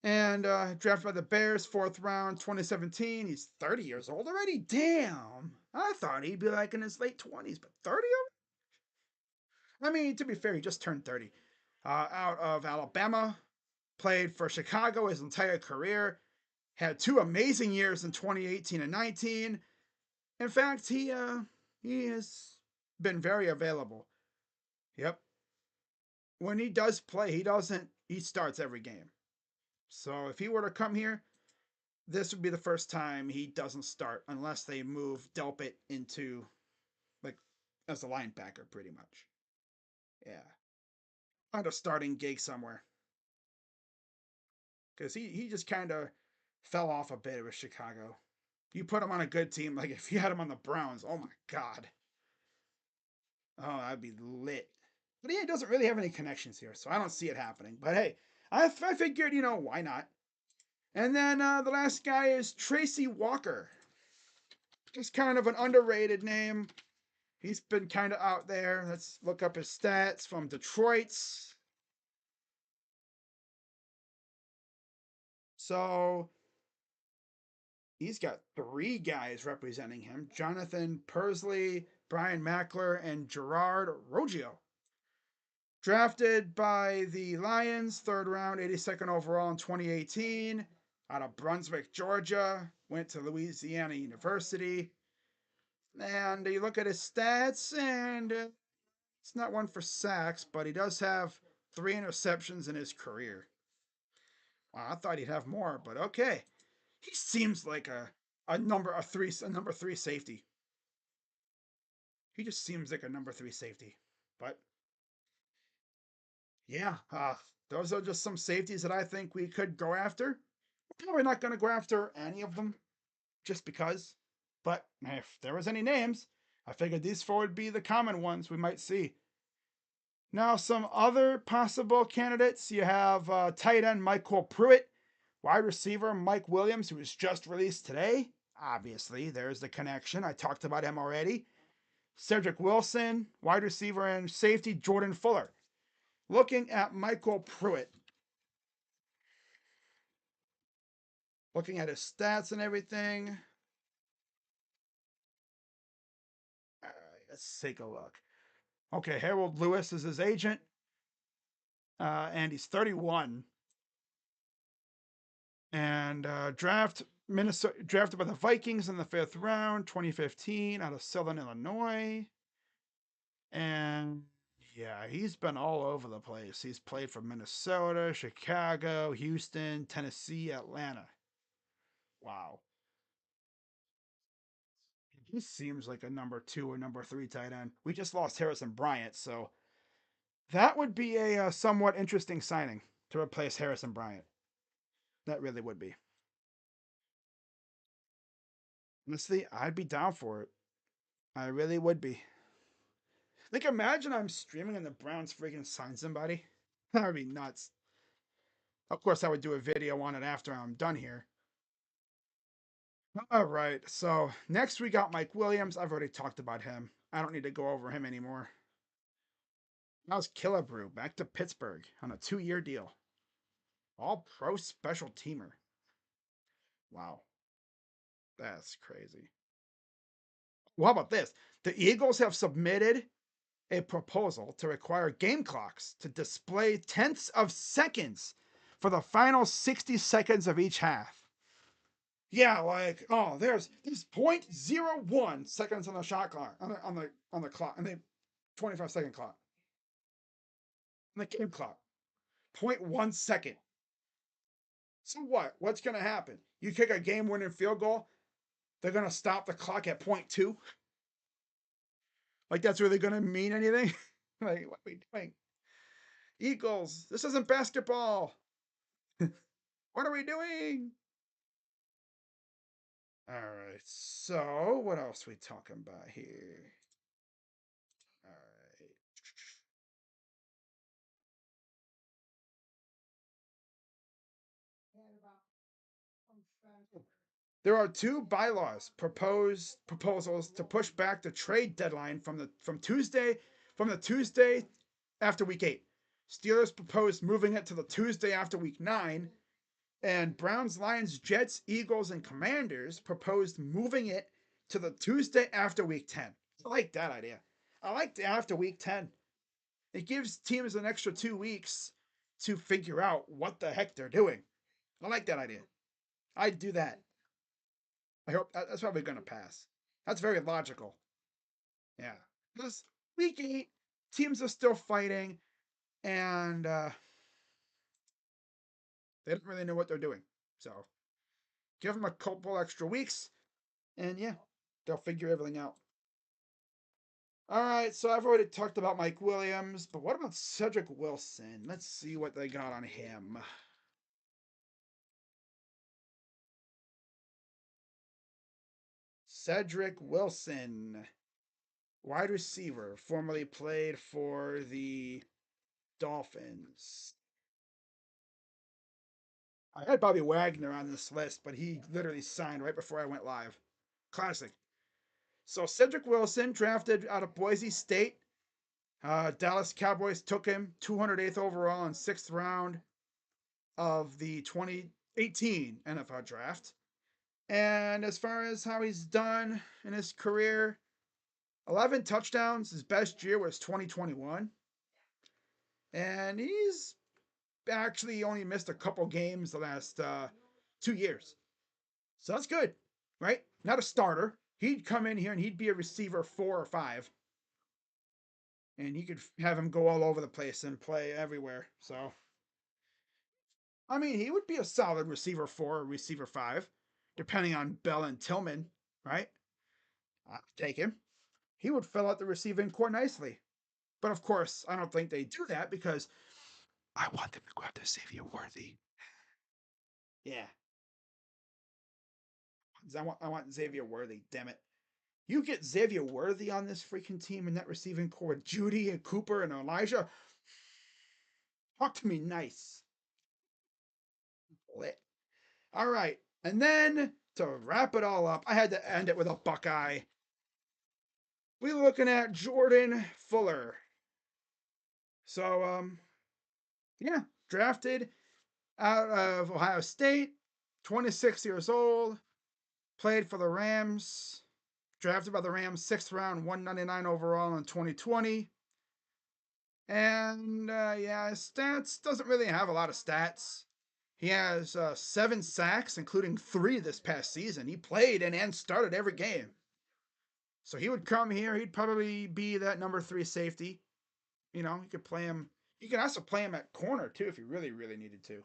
and drafted by the Bears, 4th round, 2017. He's 30 years old already. Damn. I thought he'd be like in his late 20s, but 30? I mean, to be fair, he just turned 30. Out of Alabama, played for Chicago his entire career, had 2 amazing years in 2018 and 19. In fact, he has been very available. Yep. When he does play, he starts every game. So if he were to come here, this would be the first time he doesn't start unless they move Delpit into like as a linebacker pretty much. Yeah. Find a starting gig somewhere. Because he just kind of fell off a bit with Chicago. You put him on a good team, like if you had him on the Browns, oh my God. Oh, that'd be lit. But he doesn't really have any connections here, so I don't see it happening. But hey, I figured, why not? And then the last guy is Tracy Walker. Just kind of an underrated name. He's been kind of out there. Let's look up his stats from Detroit's. So he's got 3 guys representing him: Jonathan Persley, Brian Mackler, and Gerard Roggio. Drafted by the Lions, 3rd round, 82nd overall in 2018, out of Brunswick, Georgia. Went to Louisiana University. And you look at his stats, and it's not one for sacks, but he does have 3 interceptions in his career. Wow, I thought he'd have more, but okay. He seems like a number 3 safety. He just seems like a number 3 safety. But yeah, those are just some safeties that I think we could go after. We're probably not going to go after any of them just because. But if there was any names, I figured these 4 would be the common ones we might see. Now, some other possible candidates. You have tight end Michael Pruitt, wide receiver Mike Williams, who was just released today. Obviously, there's the connection. I talked about him already. Cedric Wilson, wide receiver and safety Jordan Fuller. Looking at Michael Pruitt, looking at his stats and everything. All right, let's take a look. Okay, Harold Lewis is his agent, and he's 31. And drafted by the Vikings in the 5th round, 2015, out of Southern Illinois. And yeah, he's been all over the place. He's played for Minnesota, Chicago, Houston, Tennessee, Atlanta. Wow. He seems like a number 2 or number 3 tight end. We just lost Harrison Bryant, so that would be a somewhat interesting signing to replace Harrison Bryant. That really would be. Honestly, I'd be down for it. I really would be. Like, imagine I'm streaming and the Browns freaking sign somebody. That would be nuts. Of course, I would do a video on it after I'm done here. All right, so next we got Mike Williams. I've already talked about him. I don't need to go over him anymore. How's Killebrew back to Pittsburgh on a 2-year deal? All pro special teamer. Wow. That's crazy. Well, how about this? The Eagles have submitted a proposal to require game clocks to display tenths of seconds for the final 60 seconds of each half. Yeah, like, oh, there's 0.01 seconds on the shot clock on the clock, and then 25-second clock. On the game clock. 0.1 second. So what? What's gonna happen? You kick a game-winning field goal, they're gonna stop the clock at 0.2? Like that's really gonna mean anything? Like, what are we doing? Eagles, this isn't basketball. What are we doing? All right. So, what else we talking about here? All right. There are two bylaws proposals to push back the trade deadline from the Tuesday after week 8. Steelers proposed moving it to the Tuesday after week 9, and Browns, Lions, Jets, Eagles, and Commanders proposed moving it to the Tuesday after week 10. I like that idea. I like the after week 10. It gives teams an extra 2 weeks to figure out what the heck they're doing. I like that idea. I'd do that. I hope that's probably going to pass. That's very logical. Yeah. Because week 8, teams are still fighting, and they don't really know what they're doing. So give them a couple extra weeks, and yeah, they'll figure everything out. All right, so I've already talked about Mike Williams, but what about Cedric Wilson? Let's see what they got on him. Cedric Wilson, wide receiver, formerly played for the Dolphins. I had Bobby Wagner on this list, but he literally signed right before I went live. Classic. So Cedric Wilson, drafted out of Boise State. Dallas Cowboys took him 208th overall in 6th round of the 2018 NFL draft. And as far as how he's done in his career, 11 touchdowns. His best year was 2021. And he's actually only missed a couple games the last 2 years. So that's good, right? Not a starter. He'd come in here and he'd be a receiver 4 or 5. And he could have him go all over the place and play everywhere. So, I mean, he would be a solid receiver 4 or receiver 5, depending on Bell and Tillman, right? I'll take him. He would fill out the receiving core nicely. But of course, I don't think they do that because I want them to go after Xavier Worthy. Yeah. I want Xavier Worthy, damn it. You get Xavier Worthy on this freaking team in that receiving core with Judy and Cooper and Elijah. Talk to me nice. Lit. All right. And then to wrap it all up, I had to end it with a Buckeye. We're looking at Jordan Fuller. So, yeah, drafted out of Ohio State, 26 years old, played for the Rams, drafted by the Rams 6th round, 199 overall in 2020. And yeah, his stats doesn't really have a lot of stats. He has 7 sacks, including 3 this past season. He played and started every game. So he would come here. He'd probably be that number 3 safety. You know, you could play him. You can also play him at corner too if you really, really needed to.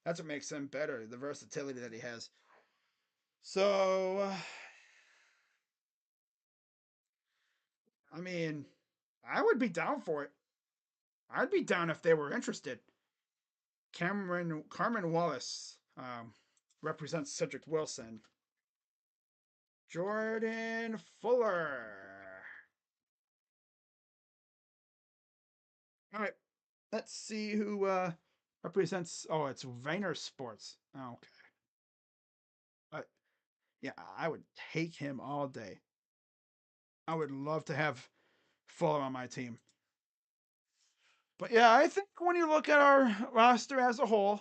That's what makes him better, the versatility that he has. So, I mean, I would be down for it. I'd be down if they were interested. Carmen Wallace represents Cedric Wilson. Jordan Fuller. All right, let's see who represents. Oh, it's Vayner Sports. Oh, okay. But yeah, I would take him all day. I would love to have Fuller on my team. But yeah, I think when you look at our roster as a whole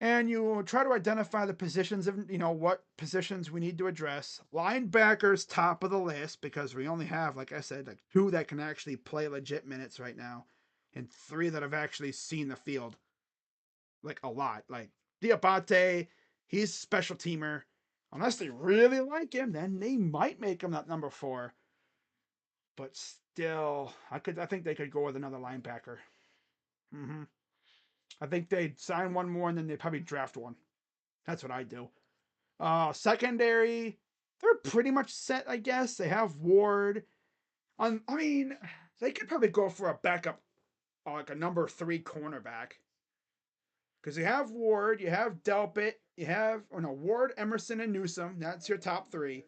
and you try to identify the positions of, what positions we need to address, linebackers top of the list because we only have, like I said, like two that can actually play legit minutes right now and three that have actually seen the field like a lot. Like Diabate, he's a special teamer. Unless they really like him, then they might make him that number 4. But still, I think they could go with another linebacker. Mm-hmm. I think they'd sign one more and then they'd probably draft one. That's what I do. Secondary, they're pretty much set, I guess. They have Ward. I mean, they could probably go for a backup, like a number 3 cornerback. Because you have Ward, you have Delpit, you have Ward, Emerson, and Newsom. That's your top 3.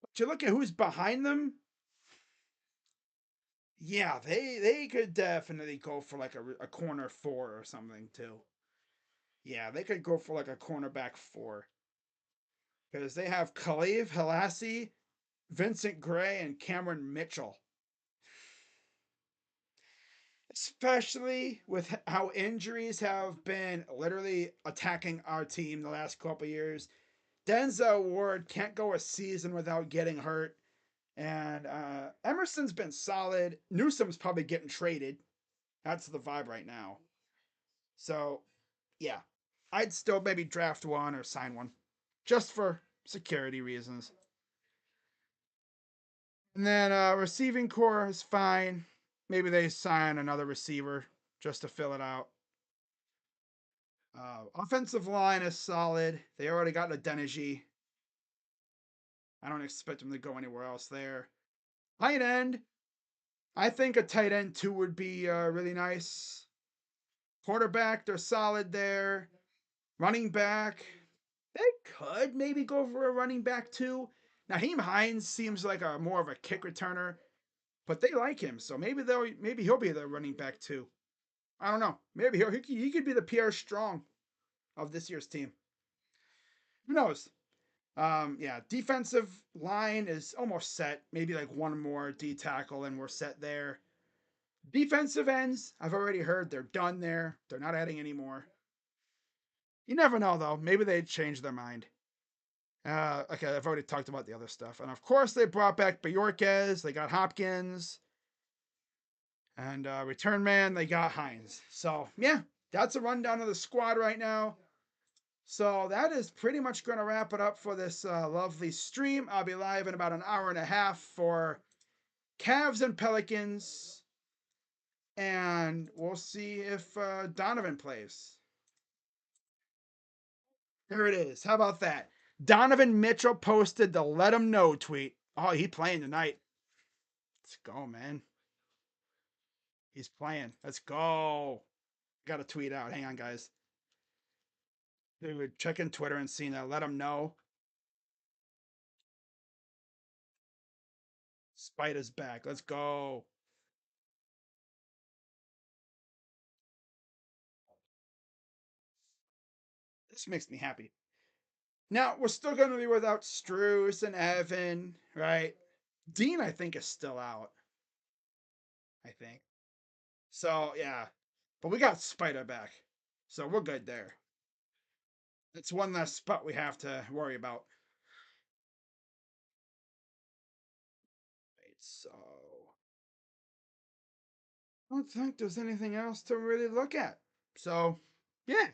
But you look at who's behind them. Yeah, they could definitely go for like a corner 4 or something too. Yeah, they could go for like a cornerback 4 because they have Khalif Halassi, Vincent Gray, and Cameron Mitchell. Especially with how injuries have been literally attacking our team the last couple years. Denzel Ward can't go a season without getting hurt. And Emerson's been solid. Newsom's probably getting traded. That's the vibe right now. So, yeah, I'd still maybe draft one or sign one just for security reasons. And then receiving core is fine. Maybe they sign another receiver just to fill it out. Offensive line is solid. They already got Adeniji. I don't expect them to go anywhere else there. Tight end. I think a tight end too would be really nice. Quarterback, they're solid there. Running back, they could maybe go for a running back too. Naheem Hines seems like a more of a kick returner, but they like him, so maybe he'll be their running back too. I don't know. Maybe he could be the Pierre Strong of this year's team. Who knows? Yeah, defensive line is almost set. Maybe like one more D tackle and we're set there. Defensive ends, I've already heard they're done there. They're not adding any more. You never know though. Maybe they'd change their mind. Okay, I've already talked about the other stuff. And of course, they brought back Bjorquez. They got Hopkins. And return man, they got Hines. So, yeah, that's a rundown of the squad right now. So, that is pretty much going to wrap it up for this lovely stream. I'll be live in about an hour and a half for Cavs and Pelicans. And we'll see if Donovan plays. There it is. How about that? Donovan Mitchell posted the let him know tweet. Oh, he playing tonight. Let's go, man. He's playing. Let's go. Got to tweet out. Hang on, guys. Dude, checking Twitter and seeing that. Let him know. Spider's back. Let's go. This makes me happy. Now, we're still going to be without Struce and Evan, right? Dean, I think, is still out. I think. So, yeah. But we got Spider back. So we're good there. That's one less spot we have to worry about. Right, so I don't think there's anything else to really look at. So, yeah.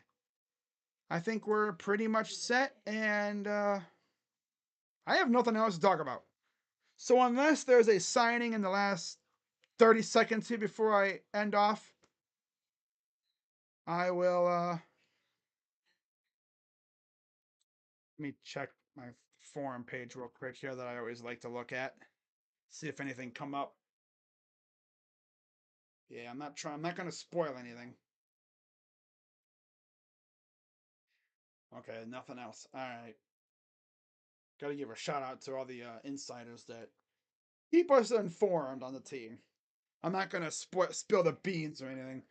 I think we're pretty much set, and I have nothing else to talk about. So, unless there's a signing in the last 30 seconds here before I end off, I will. Let me check my forum page real quick here that I always like to look at. See if anything come up. Yeah, I'm not gonna spoil anything. Okay, nothing else. All right. Got to give a shout out to all the insiders that keep us informed on the team. I'm not gonna spill the beans or anything.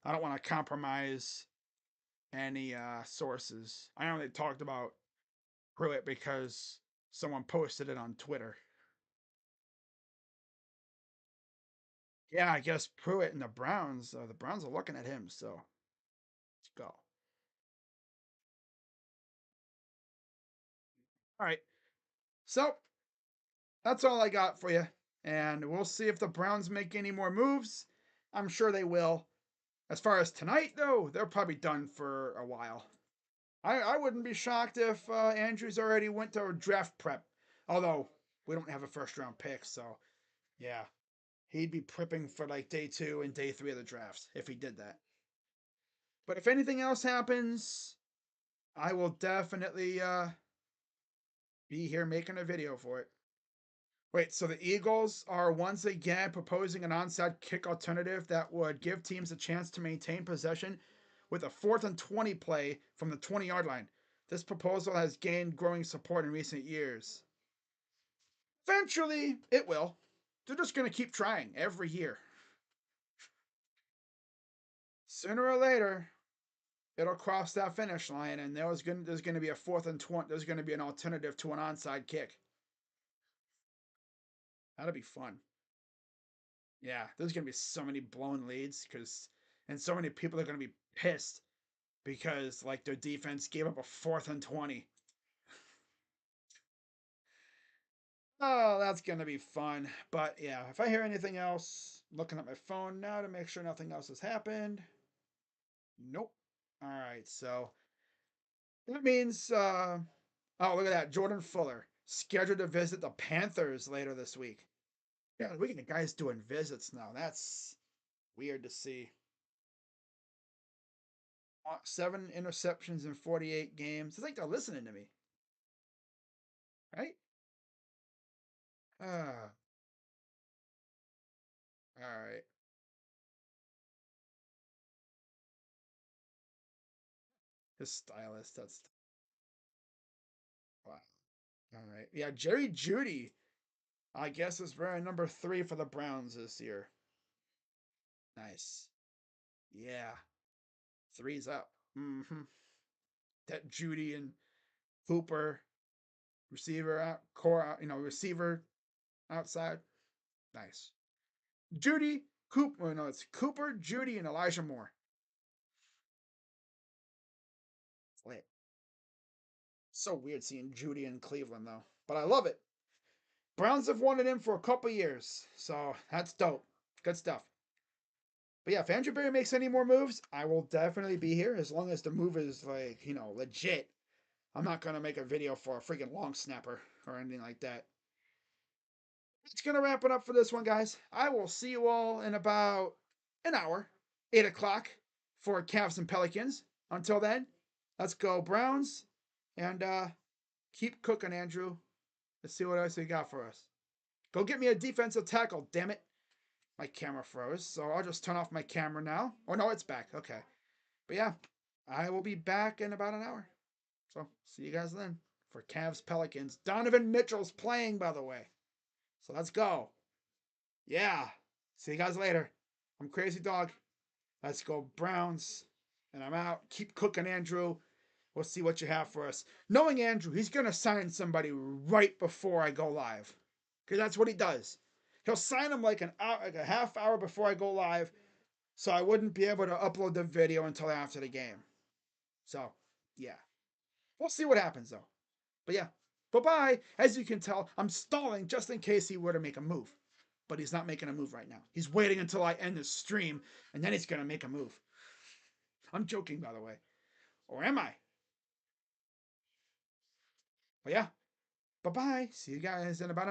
I don't want to compromise any sources. I only talked about Pruitt because someone posted it on Twitter. Yeah, I guess Pruitt and the Browns are looking at him. So let's go. All right. So that's all I got for you. And we'll see if the Browns make any more moves. I'm sure they will. As far as tonight, though, they're probably done for a while. I wouldn't be shocked if Andrews already went to draft prep. Although we don't have a first round pick, so yeah, he'd be prepping for like day 2 and day 3 of the drafts if he did that. But if anything else happens, I will definitely be here making a video for it. Wait, so the Eagles are once again proposing an onside kick alternative that would give teams a chance to maintain possession with a 4th and 20 play from the 20-yard line. This proposal has gained growing support in recent years. Eventually, it will. They're just going to keep trying every year. Sooner or later, it'll cross that finish line, and there's going to be a 4th and 20. There's going to be an alternative to an onside kick. That'll be fun. Yeah, there's going to be so many blown leads and so many people are going to be pissed because like their defense gave up a 4th and 20. Oh, that's going to be fun. But yeah, if I hear anything else, I'm looking at my phone now to make sure nothing else has happened. Nope. All right, so that means oh, look at that. Jordan Fuller scheduled to visit the Panthers later this week. Yeah, we get guys doing visits now. That's weird to see. 7 interceptions in 48 games. It's like they're listening to me, right? Ah, all right. His stylist. That's wow. All right. Yeah, Jerry Jeudy, I guess, is wearing number 3 for the Browns this year. Nice. Yeah. Three's up. Mm-hmm. That Jeudy and Hooper, receiver out, core out, receiver outside. Nice. Jeudy, Cooper. No, it's Cooper, Jeudy, and Elijah Moore. It's lit. So weird seeing Jeudy in Cleveland though, but I love it. Browns have wanted him for a couple years, so that's dope. Good stuff. But yeah, if Andrew Berry makes any more moves, I will definitely be here as long as the move is like, legit. I'm not gonna make a video for a freaking long snapper or anything like that. It's gonna wrap it up for this one, guys. I will see you all in about an hour, 8 o'clock for Cavs and Pelicans. Until then, let's go Browns and keep cooking, Andrew. Let's see what else you got for us. Go get me a defensive tackle, damn it. My camera froze, so I'll just turn off my camera now. Oh no, it's back. Okay. But yeah, I will be back in about an hour. So see you guys then for Cavs Pelicans. Donovan Mitchell's playing, by the way. So let's go. Yeah. See you guys later. I'm Crazy Dog. Let's go Browns. And I'm out. Keep cooking, Andrew. We'll see what you have for us. Knowing Andrew, he's going to sign somebody right before I go live. Because that's what he does. He'll sign them like like a half hour before I go live, so I wouldn't be able to upload the video until after the game. So, yeah. We'll see what happens, though. But yeah, bye-bye. As you can tell, I'm stalling just in case he were to make a move. But he's not making a move right now. He's waiting until I end the stream, and then he's going to make a move. I'm joking, by the way. Or am I? But yeah, bye-bye. See you guys in about